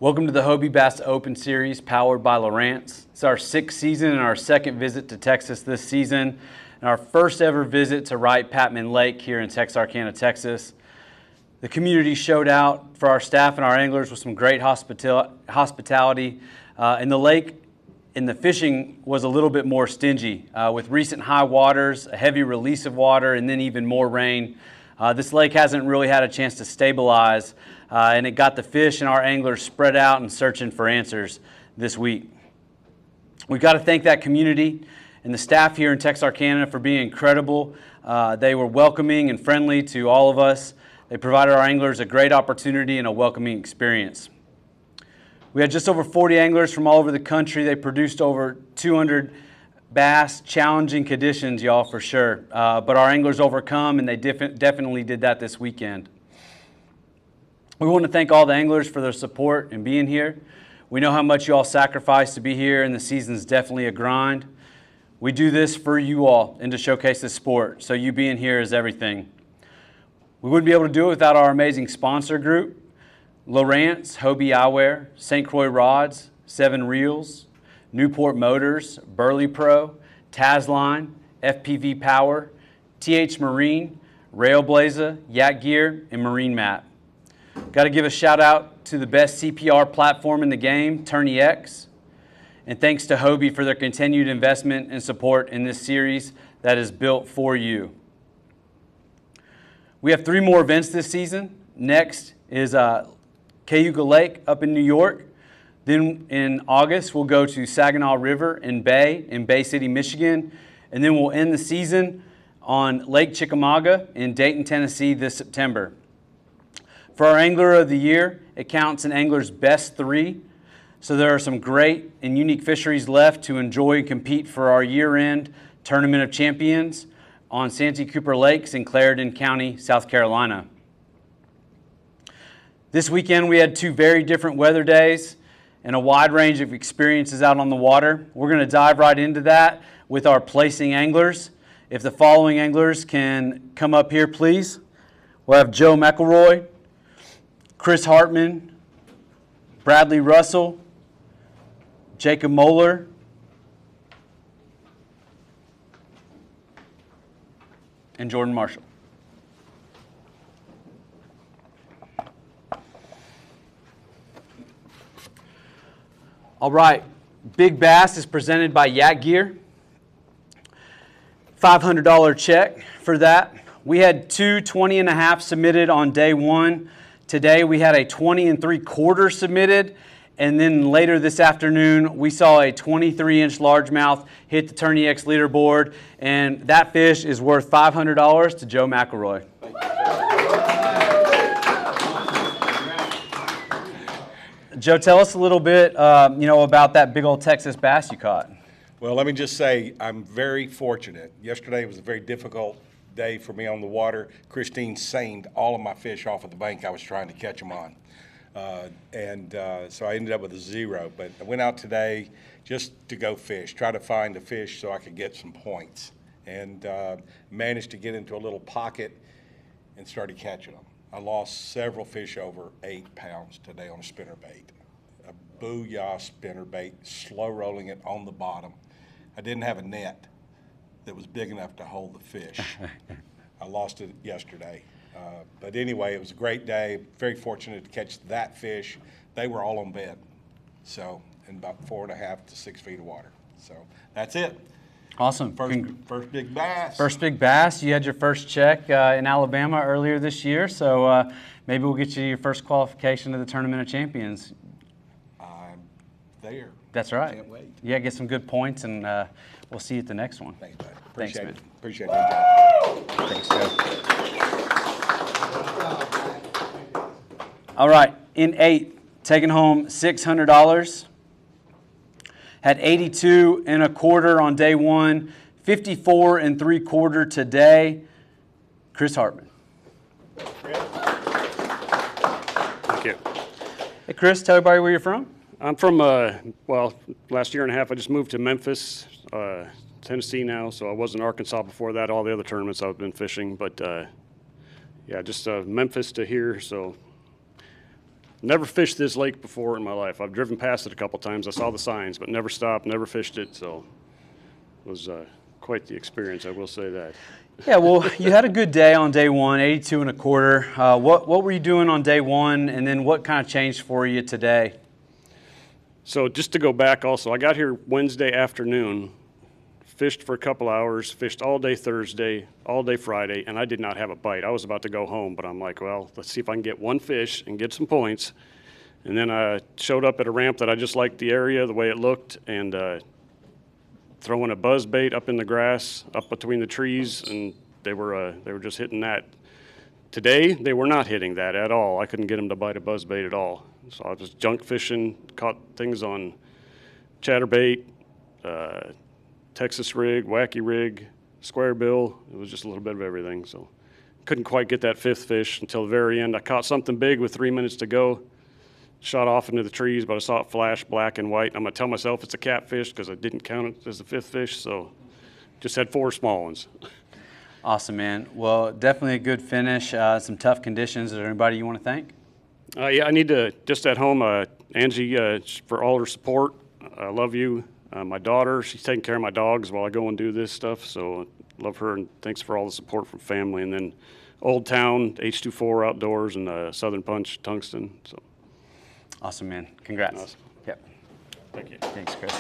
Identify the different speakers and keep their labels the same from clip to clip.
Speaker 1: Welcome to the Hobie BOS Open Series powered by Lowrance. It's our 6th season and our 2nd visit to Texas this season, and our first ever visit to Wright Patman Lake here in Texarkana, Texas. The community showed out for our staff and our anglers with some great hospitality, and the lake and the fishing was a little bit more stingy. With recent high waters, a heavy release of water, and then even more rain, this lake hasn't really had a chance to stabilize, and it got the fish and our anglers spread out and searching for answers this week. We've got to thank that community and the staff here in Texarkana for being incredible. They were welcoming and friendly to all of us. They provided our anglers a great opportunity and a welcoming experience. We had just over 40 anglers from all over the country. They produced over 200 bass, challenging conditions, y'all, for sure. But our anglers overcome, and they definitely did that this weekend. We want to thank all the anglers for their support and being here. We know how much you all sacrifice to be here, and the season's definitely a grind. We do this for you all and to showcase the sport, so you being here is everything. We wouldn't be able to do it without our amazing sponsor group: Lowrance, Hobie Eyewear, St. Croix Rods, 7 Reels, Newport Motors, Burley Pro, Tazline, FPV Power, TH Marine, Railblaza, Yak Gear, and Marine Mat. Got to give a shout out to the best CPR platform in the game, Tourney X, and thanks to Hobie for their continued investment and support in this series that is built for you. We have 3 more events this season. Next is Cayuga Lake up in New York. Then in August, we'll go to Saginaw River in Bay City, Michigan. And then we'll end the season on Lake Chickamauga in Dayton, Tennessee this September. For our Angler of the Year, it counts an angler's best 3. So there are some great and unique fisheries left to enjoy and compete for our year-end Tournament of Champions on Santee Cooper Lakes in Clarendon County, South Carolina. This weekend we had 2 very different weather days and a wide range of experiences out on the water. We're going to dive right into that with our placing anglers. If the following anglers can come up here, please. We'll have Joe McElroy, Chris Hartman, Bradley Russell, Jacob Moeller, and Jordan Marshall. All right, Big Bass is presented by Yak Gear. $500 check for that. We had 2 20.5 submitted on day 1. Today we had a 20 3/4 submitted, and then later this afternoon we saw a 23-inch largemouth hit the Tourney X leaderboard, and that fish is worth $500 to Joe McElroy. Joe, tell us a little bit, about that big old Texas bass you caught.
Speaker 2: Well, let me just say I'm very fortunate. Yesterday was a very difficult day for me on the water. Christine seined all of my fish off of the bank I was trying to catch them on. So I ended up with a 0. But I went out today just to go fish, try to find a fish so I could get some points. And managed to get into a little pocket and started catching them. I lost several fish over 8 pounds today on a spinnerbait. A booyah spinnerbait, slow rolling it on the bottom. I didn't have a net that was big enough to hold the fish. I lost it yesterday. But anyway, it was a great day. Very fortunate to catch that fish. They were all on bed. So, in about 4.5 to 6 feet of water. So, that's it.
Speaker 1: Awesome.
Speaker 2: First big bass.
Speaker 1: First big bass. You had your first check in Alabama earlier this year, so maybe we'll get you your first qualification to the Tournament of Champions.
Speaker 2: I'm there.
Speaker 1: That's right.
Speaker 2: Can't wait.
Speaker 1: Yeah, get some good points, and we'll see you at the next one.
Speaker 2: Thanks, bud.
Speaker 1: Thanks,
Speaker 2: Appreciate
Speaker 1: man.
Speaker 2: it. Appreciate it.
Speaker 1: Thanks, Joe. All right, in 8th, taking home $600. Had 82 1/4 on day 1, 54 3/4 today. Chris Hartman.
Speaker 3: Thank you.
Speaker 1: Hey, Chris, tell everybody where you're from.
Speaker 3: I'm from, last year and a half, I just moved to Memphis, Tennessee now, so I was in Arkansas before that. All the other tournaments I've been fishing, but yeah, just Memphis to here, so Never fished this lake before in my life. I've driven past it a couple times. I saw the signs, but never stopped, never fished it. So it was quite the experience, I will say that.
Speaker 1: Yeah, well, you had a good day on day one, 82 and a quarter. What were you doing on day one, and then what kind of changed for you today?
Speaker 3: So just to go back also, I got here Wednesday afternoon, fished for a couple hours, fished all day Thursday, all day Friday, and I did not have a bite. I was about to go home, but I'm like, well, let's see if I can get one fish and get some points. And then I showed up at a ramp that I just liked the area, the way it looked, and throwing a buzz bait up in the grass, up between the trees, and they were just hitting that. Today, they were not hitting that at all. I couldn't get them to bite a buzz bait at all. So I was junk fishing, caught things on chatterbait, Texas rig, wacky rig, square bill. It was just a little bit of everything. So couldn't quite get that fifth fish until the very end. I caught something big with 3 minutes to go. Shot off into the trees, but I saw it flash black and white. I'm going to tell myself it's a catfish because I didn't count it as the fifth fish, so just had 4 small ones.
Speaker 1: Awesome, man. Well, definitely a good finish. Some tough conditions. Is there anybody you want to thank?
Speaker 3: Yeah, I need to, just at home, Angie, for all her support. I love you. My daughter, she's taking care of my dogs while I go and do this stuff, so love her, and thanks for all the support from family. And then Old Town, H24 Outdoors, and Southern Punch, Tungsten. So.
Speaker 1: Awesome, man. Congrats.
Speaker 3: Awesome.
Speaker 1: Yep.
Speaker 3: Thank you.
Speaker 1: Thanks, Chris.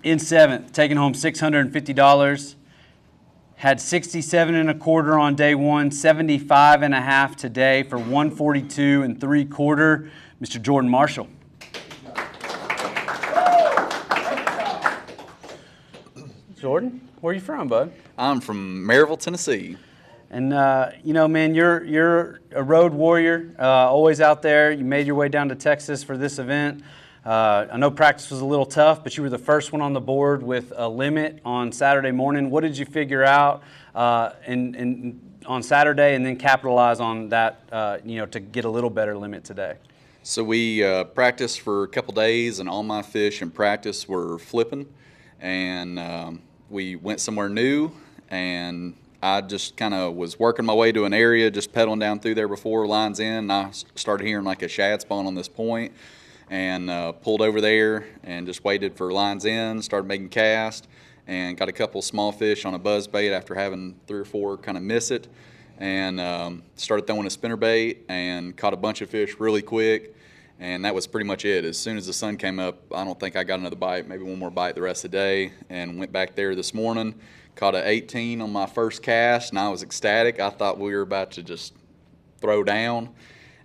Speaker 1: In seventh, taking home $650. Had 67 and a quarter on day one, 75 and a half today for 142 and 3/4. Mr. Jordan Marshall. Jordan, where are you from, bud?
Speaker 4: I'm from Maryville, Tennessee.
Speaker 1: And you know, man, you're a road warrior, always out there. You made your way down to Texas for this event. I know practice was a little tough, but you were the first one on the board with a limit on Saturday morning. What did you figure out on Saturday, and then capitalize on that, you know, to get a little better limit today?
Speaker 4: So we practiced for a couple days, and all my fish in practice were flipping. And we went somewhere new, and I just kind of was working my way to an area, just pedaling down through there before lines in, and I started hearing like a shad spawn on this point, and pulled over there and just waited for lines in, started making cast, and got a couple small fish on a buzz bait after having 3 or 4 kind of miss it, and started throwing a spinnerbait and caught a bunch of fish really quick, and that was pretty much it. As soon as the sun came up, I don't think I got another bite, maybe one more bite the rest of the day, and went back there this morning, caught a 18 on my first cast, and I was ecstatic. I thought we were about to just throw down.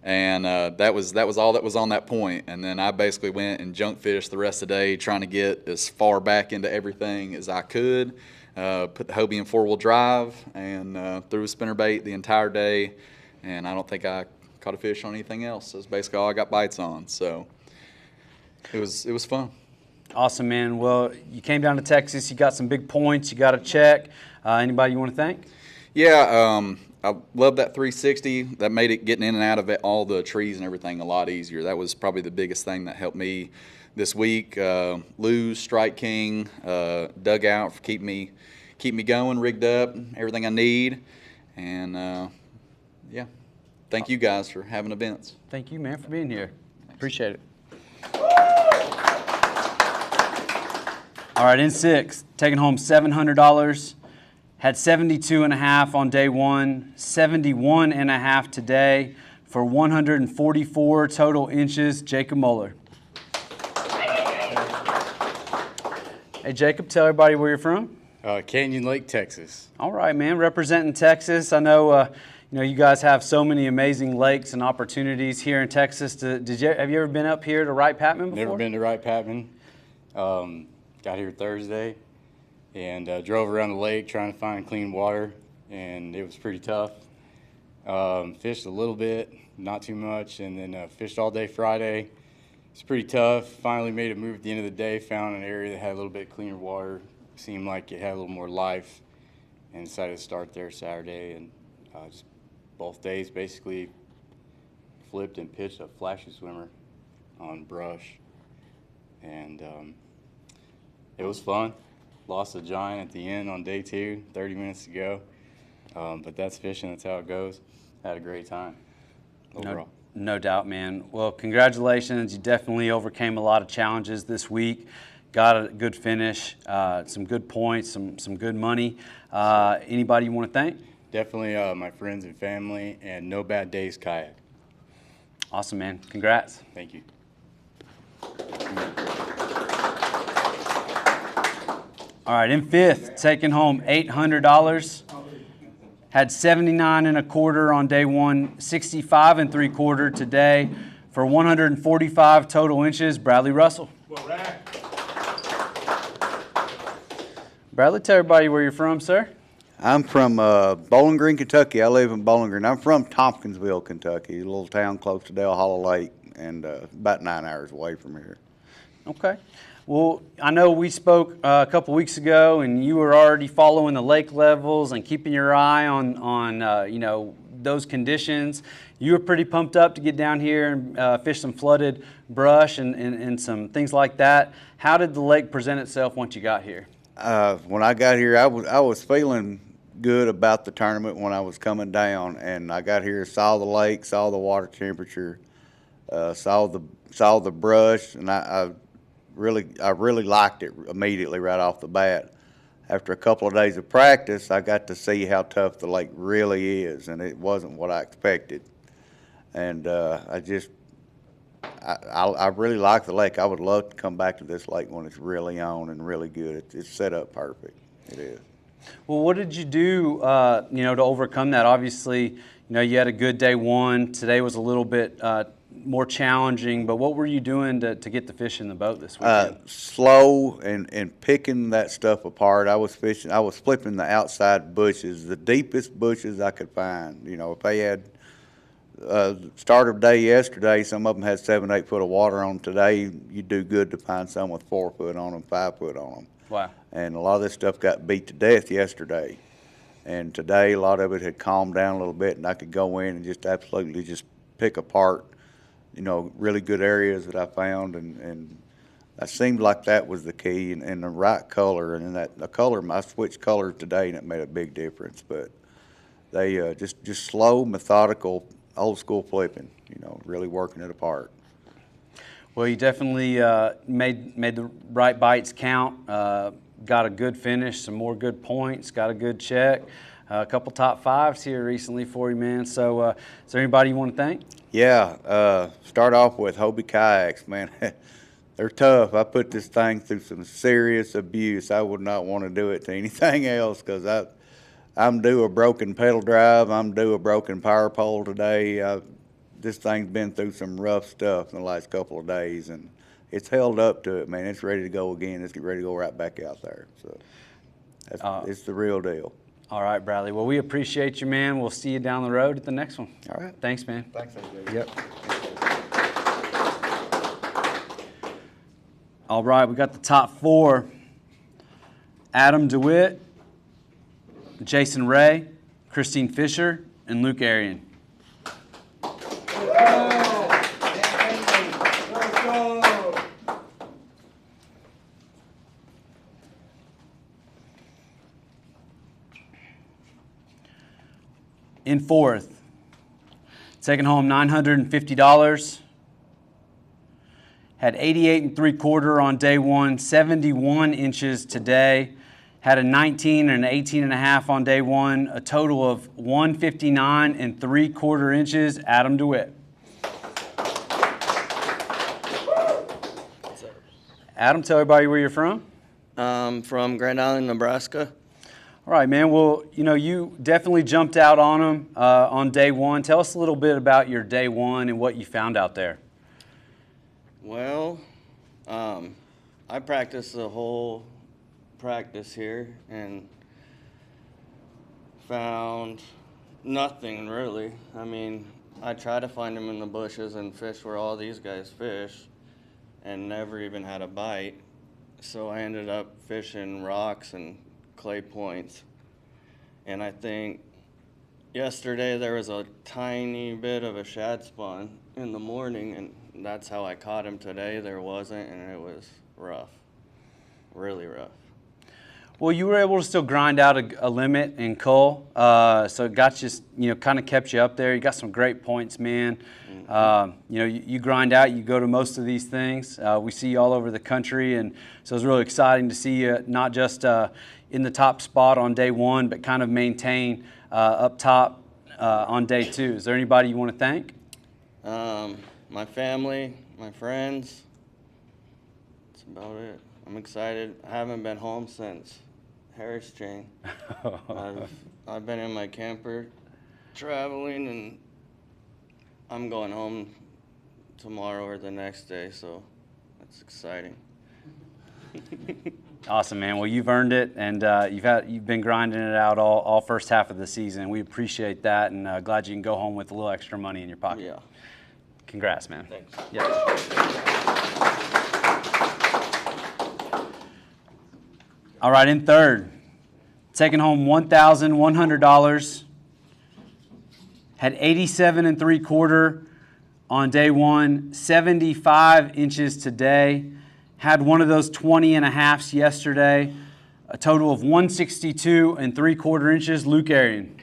Speaker 4: And that was all that was on that point. And then I basically went and junk fished the rest of the day, trying to get as far back into everything as I could. Put the Hobie in 4-wheel drive, and threw a spinnerbait the entire day. And I don't think I caught a fish on anything else. That's basically all I got bites on. So it was fun.
Speaker 1: Awesome, man. Well, you came down to Texas. You got some big points. You got a check. Anybody you want to thank?
Speaker 4: Yeah, I love that 360. That made it getting in and out of all the trees and everything a lot easier. That was probably the biggest thing that helped me this week. Lose, Strike King, dugout, keep me going, rigged up, everything I need. And yeah, thank you guys for having events.
Speaker 1: Thank you, man, for being here. Appreciate it. All right, in sixth, taking home $700. Had 72 and a half on day one, 71 and a half today for 144 total inches. Jacob Muller. Hey, Jacob, tell everybody where you're from.
Speaker 5: Canyon Lake, Texas.
Speaker 1: All right, man, representing Texas. I know, you guys have so many amazing lakes and opportunities here in Texas. Have you ever been up here to Wright Patman before?
Speaker 5: Never been to Wright Patman. Got here Thursday. And drove around the lake trying to find clean water, and it was pretty tough. Fished a little bit, not too much, and then fished all day Friday. It's pretty tough. Finally made a move at the end of the day, found an area that had a little bit cleaner water, seemed like it had a little more life, and decided to start there Saturday. And just both days basically flipped and pitched a flashy swimmer on brush, and it was fun. Lost a giant at the end on day 2, 30 minutes to go. But that's fishing, that's how it goes. Had a great time overall.
Speaker 1: No doubt, man. Well, congratulations. You definitely overcame a lot of challenges this week. Got a good finish, some good points, some good money. Anybody you want to thank?
Speaker 5: Definitely my friends and family, and No Bad Days Kayak.
Speaker 1: Awesome, man. Congrats.
Speaker 5: Thank you.
Speaker 1: All right, in fifth, taking home $800. Had 79 and a quarter on day one, 65 and 3/4 today for 145 total inches. Bradley Russell. Bradley, tell everybody where you're from, sir.
Speaker 6: I'm from Bowling Green, Kentucky. I live in Bowling Green. I'm from Tompkinsville, Kentucky, a little town close to Dale Hollow Lake, and about 9 hours away from here.
Speaker 1: Okay. Well, I know we spoke a couple weeks ago, and you were already following the lake levels and keeping your eye on you know, those conditions. You were pretty pumped up to get down here and fish some flooded brush and some things like that. How did the lake present itself once you got here?
Speaker 6: When I got here, I was feeling good about the tournament when I was coming down, and I got here, saw the lake, saw the water temperature, saw the brush, and I really liked it immediately right off the bat. After a couple of days of practice, I got to see how tough the lake really is, and it wasn't what I expected. And I really like the lake. I would love to come back to this lake when it's really on and really good. It's set up perfect. It is.
Speaker 1: Well, what did you do, you know, to overcome that? Obviously, you know, you had a good day one. Today was a little bit more challenging, but what were you doing to get the fish in the boat this weekend?
Speaker 6: Slow and picking that stuff apart. I was flipping the outside bushes, the deepest bushes I could find. You know, if they had start of day yesterday, some of them had 7, 8 foot of water on them. Today, you do good to find some with 4 foot on them, 5 foot on them.
Speaker 1: Wow.
Speaker 6: And a lot of this stuff got beat to death yesterday. And today, a lot of it had calmed down a little bit, and I could go in and just absolutely just pick apart, you know, really good areas that I found, and that seemed like that was the key, and the right color, and the color, I switched colors today, and it made a big difference. But they just slow, methodical, old school flipping, you know, really working it apart.
Speaker 1: Well, you definitely made the right bites count. Got a good finish, some more good points, got a good check. A couple top fives here recently for you, man. So is there anybody you want to thank?
Speaker 6: Yeah, start off with Hobie kayaks, man. They're tough. I put this thing through some serious abuse. I would not want to do it to anything else, because I'm due a broken pedal drive. I'm due a broken power pole today. This thing's been through some rough stuff in the last couple of days, and it's held up to it, man. It's ready to go again. It's ready to go right back out there. So it's the real deal.
Speaker 1: All right, Bradley. Well, we appreciate you, man. We'll see you down the road at the next one.
Speaker 6: All right.
Speaker 1: Thanks, man.
Speaker 6: Thanks, AJ.
Speaker 1: Yep. All right, we got the top four. Adam DeWitt, Jason Ray, Christine Fisher, and Luke Arian. In fourth, taking home $950. Had 88 3/4 on day one, 71 inches today. Had a 19 and an 18.5 on day one, a total of 159 3/4 inches. Adam DeWitt. Adam, tell everybody where you're from.
Speaker 7: From Grand Island, Nebraska.
Speaker 1: All right, man. Well, you know, you definitely jumped out on them on day one. Tell us a little bit about your day one and what you found out there.
Speaker 7: Well, I practiced the whole practice here and found nothing really. I mean, I tried to find them in the bushes and fish where all these guys fish and never even had a bite. So I ended up fishing rocks and clay points. And I think yesterday there was a tiny bit of a shad spawn in the morning, and that's how I caught him today. There wasn't, and it was rough, really rough.
Speaker 1: Well, you were able to still grind out a limit in Cole, so it got you, kind of kept you up there. You got some great points, man. You grind out, you go to most of these things. We see you all over the country, and so it's really exciting to see you not just in the top spot on day one, but kind of maintain up top on day two. Is there anybody you want to thank?
Speaker 7: My family, my friends. That's about it. I'm excited. I haven't been home since Harris Chain. I've been in my camper traveling, and I'm going home tomorrow or the next day, so that's exciting.
Speaker 1: Awesome, man. Well, you've earned it, and you've been grinding it out all first half of the season. We appreciate that, and glad you can go home with a little extra money in your pocket.
Speaker 7: Yeah.
Speaker 1: Congrats, man.
Speaker 7: Thanks.
Speaker 1: Yeah. All right, in third, taking home $1,100. Had 87 3/4 on day one, 75 inches today. Had one of those 20 and a halves yesterday. A total of 162 3/4 inches. Luke Arian.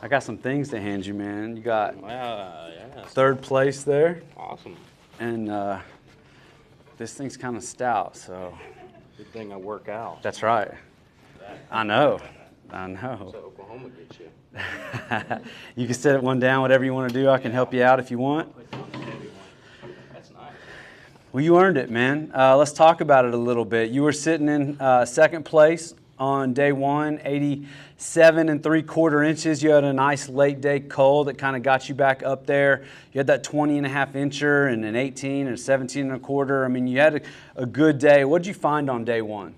Speaker 1: I got some things to hand you, man. You got third place there.
Speaker 3: Awesome.
Speaker 1: And this thing's kind of stout, so.
Speaker 3: Good thing I work out.
Speaker 1: That's right. I know.
Speaker 3: So Oklahoma gets you.
Speaker 1: You can set one down, whatever you want to do. I can help you out if you want.
Speaker 3: That's nice.
Speaker 1: Well, you earned it, man. Let's talk about it a little bit. You were sitting in second place on day one, 87 3/4 inches. You had a nice late day cold that kind of got you back up there. You had that 20 and a half incher and an 18 and 17 1/4. I mean, you had a good day. What did you find on day one?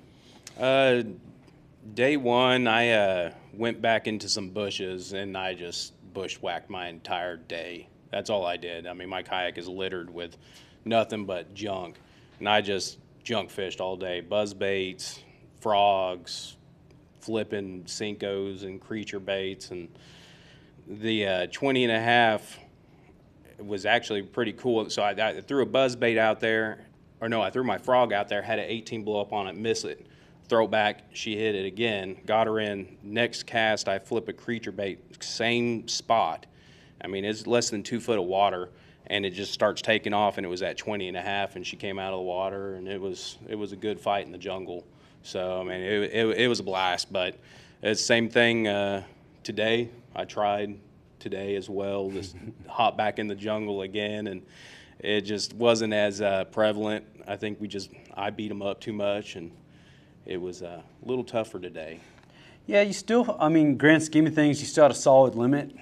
Speaker 8: Day one, I went back into some bushes and I just bushwhacked my entire day. That's all I did. I mean, my kayak is littered with nothing but junk, and I just junk fished all day. Buzzbaits, frogs, flipping Cincos and creature baits, and the 20 and a half was actually pretty cool. So I threw a buzzbait out there, or no, I threw my frog out there, had an 18 blow up on it, miss it, throw it back, she hit it again, got her in. Next cast, I flip a creature bait, same spot. I mean, it's less than 2 foot of water, and it just starts taking off, and it was at 20 and a half, and she came out of the water, and it was a good fight in the jungle. So, I mean, it was a blast, but it's the same thing today. I tried today as well, just hop back in the jungle again, and it just wasn't as prevalent. I think I beat them up too much, and it was a little tougher today.
Speaker 1: Yeah, you still, I mean, grand scheme of things, you still had a solid limit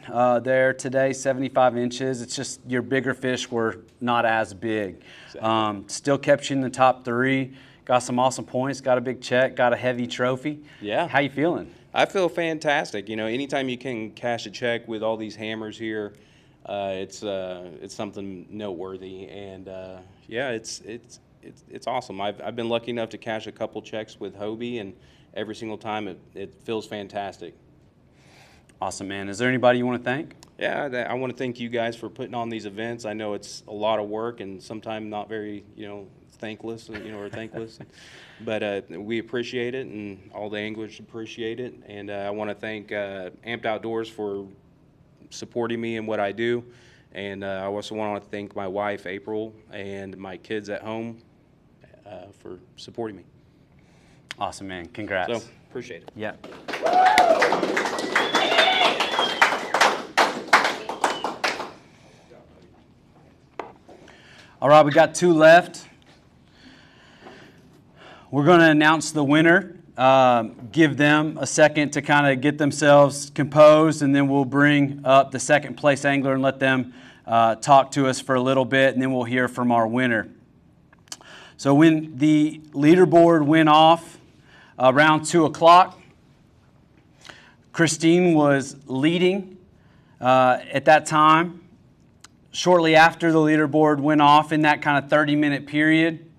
Speaker 1: there today, 75 inches. It's just your bigger fish were not as big. Exactly. Still kept you in the top three. Got some awesome points, got a big check, got a heavy trophy.
Speaker 8: Yeah.
Speaker 1: How you feeling?
Speaker 8: I feel fantastic. You know, anytime you can cash a check with all these hammers here, it's something noteworthy. And yeah, it's awesome. I've been lucky enough to cash a couple checks with Hobie, and every single time it feels fantastic.
Speaker 1: Awesome, man. Is there anybody you want to thank?
Speaker 8: Yeah, I want to thank you guys for putting on these events. I know it's a lot of work and sometimes not very, thankless, or thankless. But we appreciate it, and all the anglers appreciate it. And I want to thank Amped Outdoors for supporting me in what I do. And I also want to thank my wife, April, and my kids at home for supporting me.
Speaker 1: Awesome, man. Congrats.
Speaker 8: So, appreciate it.
Speaker 1: Yeah. All right, we got two left. We're going to announce the winner, give them a second to kind of get themselves composed, and then we'll bring up the second place angler and let them talk to us for a little bit, and then we'll hear from our winner. So when the leaderboard went off around 2 o'clock, Christine was leading at that time. Shortly after the leaderboard went off, in that kind of 30-minute period,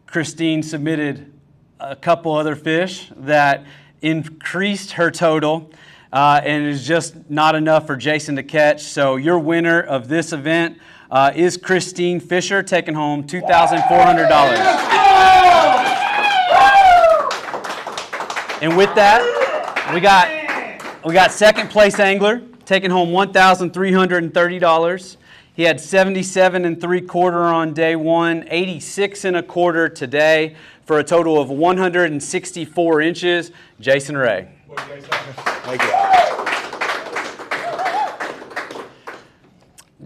Speaker 1: Christine submitted a couple other fish that increased her total, and is just not enough for Jason to catch. So your winner of this event is Christine Fisher, taking home $2,400. And with that, we got second place angler taking home $1,330. He had 77 3/4 on day one, 86 1/4 today, for a total of 164 inches. Jason Ray.
Speaker 6: Thank you.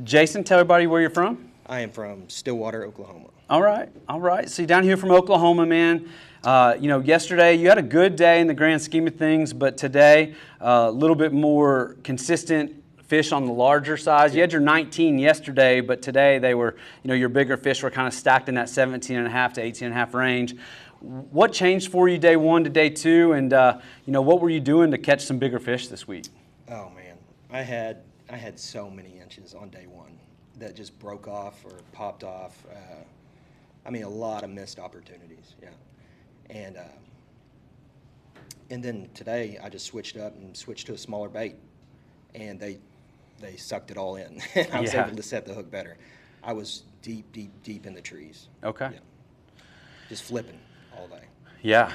Speaker 1: Jason, tell everybody where you're from.
Speaker 9: I am from Stillwater, Oklahoma.
Speaker 1: All right. So you're down here from Oklahoma, man. Yesterday you had a good day in the grand scheme of things, but today a little bit more consistent fish on the larger size. You had your 19 yesterday, but today they were, your bigger fish were kind of stacked in that 17.5 to 18.5 range. What changed for you day one to day two, and what were you doing to catch some bigger fish this week?
Speaker 9: Oh man, I had so many inches on day one that just broke off or popped off. A lot of missed opportunities. Yeah, and then today I just switched up and switched to a smaller bait, and they sucked it all in. I was able to set the hook better. I was deep in the trees.
Speaker 1: Okay.
Speaker 9: Yeah. Just flipping all day.
Speaker 1: Yeah,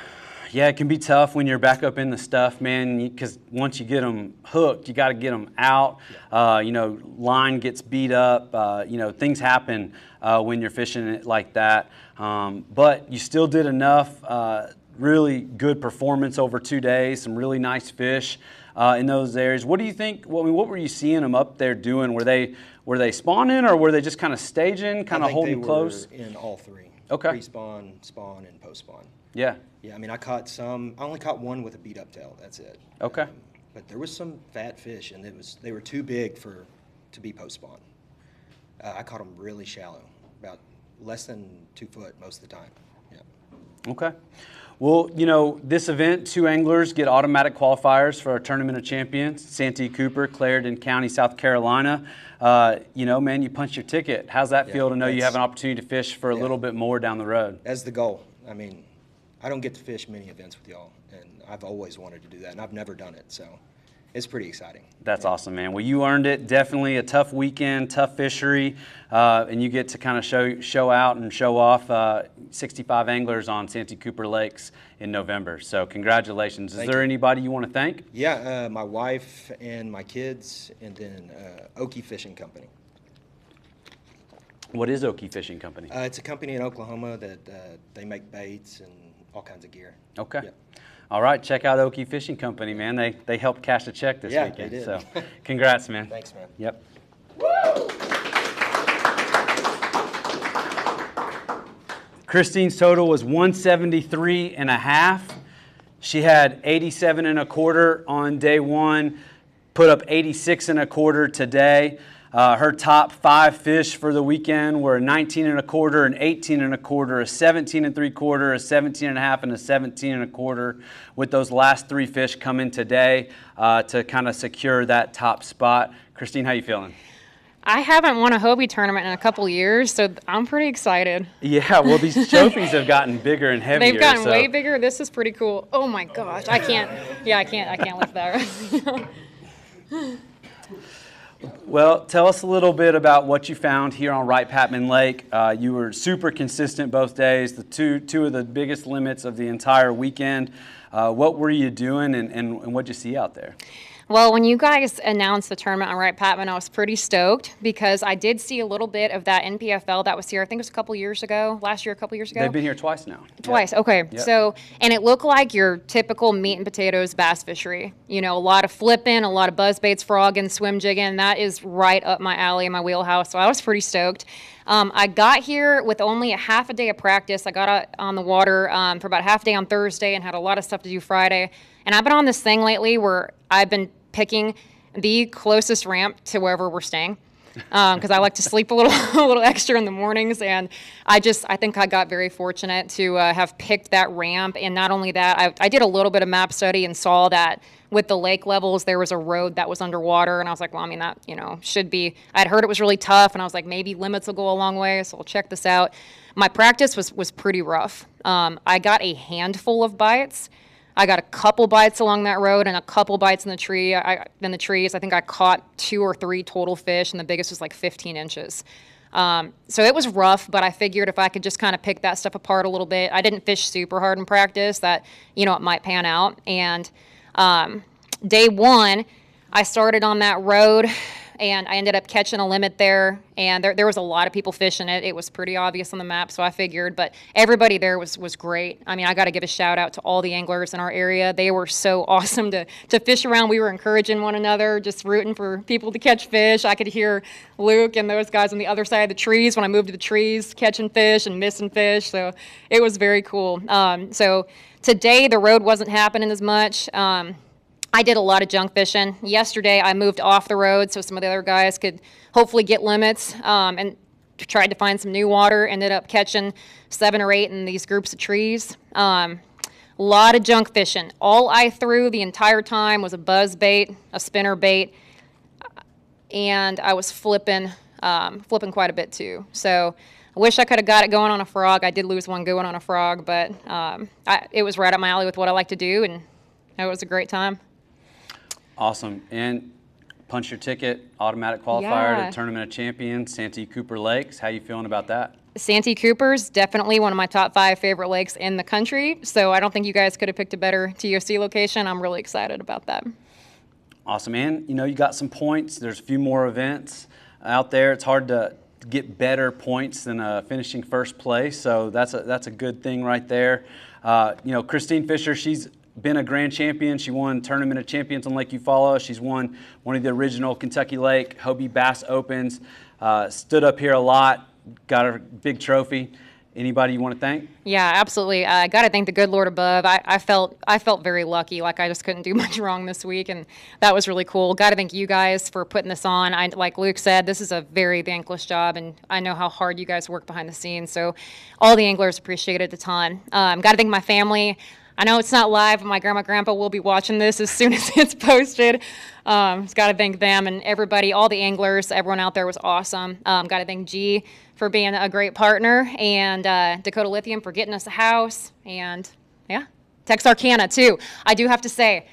Speaker 1: it can be tough when you're back up in the stuff, man, because once you get them hooked, you got to get them out. Line gets beat up. Things happen when you're fishing it like that. But you still did enough. Really good performance over 2 days. Some really nice fish in those areas. What do you think? What were you seeing them up there doing? Were they spawning, or were they just kind of staging, kind of holding close?
Speaker 9: They were in all three.
Speaker 1: Okay.
Speaker 9: Pre-spawn, spawn, and post-spawn.
Speaker 1: Yeah.
Speaker 9: Yeah, I caught some. I only caught one with a beat-up tail. That's it.
Speaker 1: Okay.
Speaker 9: But there was some fat fish, and they were too big to be post-spawn. I caught them really shallow, about less than 2 foot most of the time. Yeah.
Speaker 1: Okay. Well, this event, 2 anglers get automatic qualifiers for our Tournament of Champions. Santee Cooper, Clarendon County, South Carolina. Man, you punched your ticket. How's that feel to know you have an opportunity to fish for a little bit more down the road?
Speaker 9: That's the goal. I don't get to fish many events with y'all, and I've always wanted to do that, and I've never done it, so it's pretty exciting.
Speaker 1: That's awesome, man. Well, you earned it. Definitely a tough weekend, tough fishery, and you get to kind of show out and show off 65 anglers on Santee Cooper Lakes in November. So congratulations. Is there anybody you want to thank?
Speaker 9: Yeah, my wife and my kids, and then Okie Fishing Company.
Speaker 1: What is Okie Fishing Company?
Speaker 9: It's a company in Oklahoma that they make baits and all kinds of gear.
Speaker 1: Okay.
Speaker 9: Yep.
Speaker 1: All right, check out Okie Fishing Company, man. They helped cash a check this weekend.
Speaker 9: They did.
Speaker 1: So congrats, man.
Speaker 9: Thanks, man.
Speaker 1: Yep. Christine's total was 173.5. She had 87 1/4 on day one, put up 86 1/4 today. Her top 5 fish for the weekend were 19 1/4, an 18 1/4, a 17 3/4, a 17.5, and a 17 1/4. With those last 3 fish coming today to kind of secure that top spot. Christine, how you feeling?
Speaker 10: I haven't won a Hobie tournament in a couple years, so I'm pretty excited.
Speaker 1: Yeah, well, these trophies have gotten bigger and heavier.
Speaker 10: They've gotten way bigger. This is pretty cool. Oh my gosh, I can't lift that.
Speaker 1: Well, tell us a little bit about what you found here on Wright Patman Lake. You were super consistent both days, the two of the biggest limits of the entire weekend. What were you doing, and what did you see out there?
Speaker 10: Well, when you guys announced the tournament on Wright Patman, I was pretty stoked because I did see a little bit of that NPFL that was here. I think it was a couple years ago, last year, a couple years ago.
Speaker 1: They've been here twice now.
Speaker 10: Twice, okay. Yep. So, and it looked like your typical meat and potatoes bass fishery. A lot of flipping, a lot of buzzbaits, frogging, swim jigging. That is right up my alley in my wheelhouse. So I was pretty stoked. I got here with only a half a day of practice. I got out on the water for about half a day on Thursday and had a lot of stuff to do Friday. And I've been on this thing lately where I've been picking the closest ramp to wherever we're staying because I like to sleep a little extra in the mornings, and I think I got very fortunate to have picked that ramp. And not only that, I did a little bit of map study and saw that with the lake levels there was a road that was underwater, and I was like, well, that should be. I'd heard it was really tough, and I was like, maybe limits will go a long way, so I'll check this out. My practice was pretty rough. I got a handful of bites. I got a couple bites along that road and a couple bites in the trees. I think I caught 2 or 3 total fish, and the biggest was like 15 inches. So it was rough, but I figured if I could just kind of pick that stuff apart a little bit. I didn't fish super hard in practice, that, you know, it might pan out. And day one, I started on that road, and I ended up catching a limit there, and there was a lot of people fishing it. It was pretty obvious on the map, so I figured, but everybody there was great. I mean, I got to give a shout out to all the anglers in our area. They were so awesome to fish around. We were encouraging one another, just rooting for people to catch fish. I could hear Luke and those guys on the other side of the trees when I moved to the trees, catching fish and missing fish, so it was very cool. So today the road wasn't happening as much. I did a lot of junk fishing. Yesterday, I moved off the road so some of the other guys could hopefully get limits, and tried to find some new water. Ended up catching 7 or 8 in these groups of trees. A lot of junk fishing. All I threw the entire time was a buzz bait, a spinner bait, and I was flipping quite a bit too. So I wish I could have got it going on a frog. I did lose one going on a frog, but it was right up my alley with what I like to do, and it was a great time.
Speaker 1: Awesome. And punch your ticket, automatic qualifier
Speaker 10: Yeah.
Speaker 1: to Tournament of Champions, Santee Cooper Lakes. How you feeling about that?
Speaker 10: Santee Cooper's definitely one of my top 5 favorite lakes in the country, so I don't think you guys could have picked a better TOC location. I'm really excited about that.
Speaker 1: Awesome. And, you know, you got some points. There's a few more events out there. It's hard to get better points than finishing first place, so that's a good thing right there. You know, Christine Fisher, she's been a grand champion. She won Tournament of Champions on Lake Eufaula. She's won one of the original Kentucky Lake Hobie Bass Opens. Stood up here a lot, got her big trophy. Anybody you want to thank?
Speaker 10: Yeah, absolutely. I got to thank the good Lord above. I felt very lucky, like I just couldn't do much wrong this week, and that was really cool. Got to thank you guys for putting this on. Like Luke said, this is a very thankless job, and I know how hard you guys work behind the scenes, so all the anglers appreciate it a ton. Got to thank my family. I know it's not live, but my grandma and grandpa will be watching this as soon as it's posted. Just got to thank them and everybody, all the anglers, everyone out there was awesome. Got to thank G for being a great partner, and Dakota Lithium for getting us a house, and yeah, Texarkana too. I do have to say,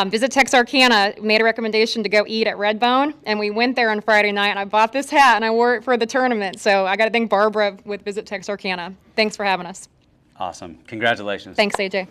Speaker 10: Visit Texarkana made a recommendation to go eat at Redbone, and we went there on Friday night, and I bought this hat, and I wore it for the tournament. So I got to thank Barbara with Visit Texarkana. Thanks for having us.
Speaker 1: Awesome. Congratulations.
Speaker 10: Thanks, AJ.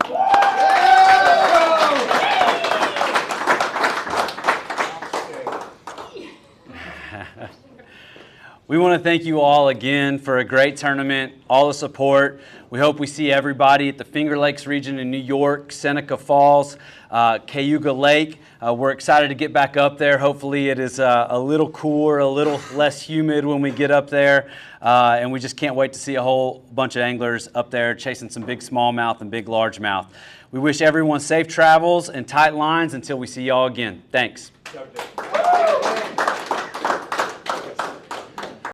Speaker 1: We want to thank you all again for a great tournament, all the support. We hope we see everybody at the Finger Lakes region in New York, Seneca Falls, Cayuga Lake. We're excited to get back up there. Hopefully it is a little cooler, a little less humid when we get up there. And we just can't wait to see a whole bunch of anglers up there chasing some big smallmouth and big largemouth. We wish everyone safe travels and tight lines until we see y'all again. Thanks.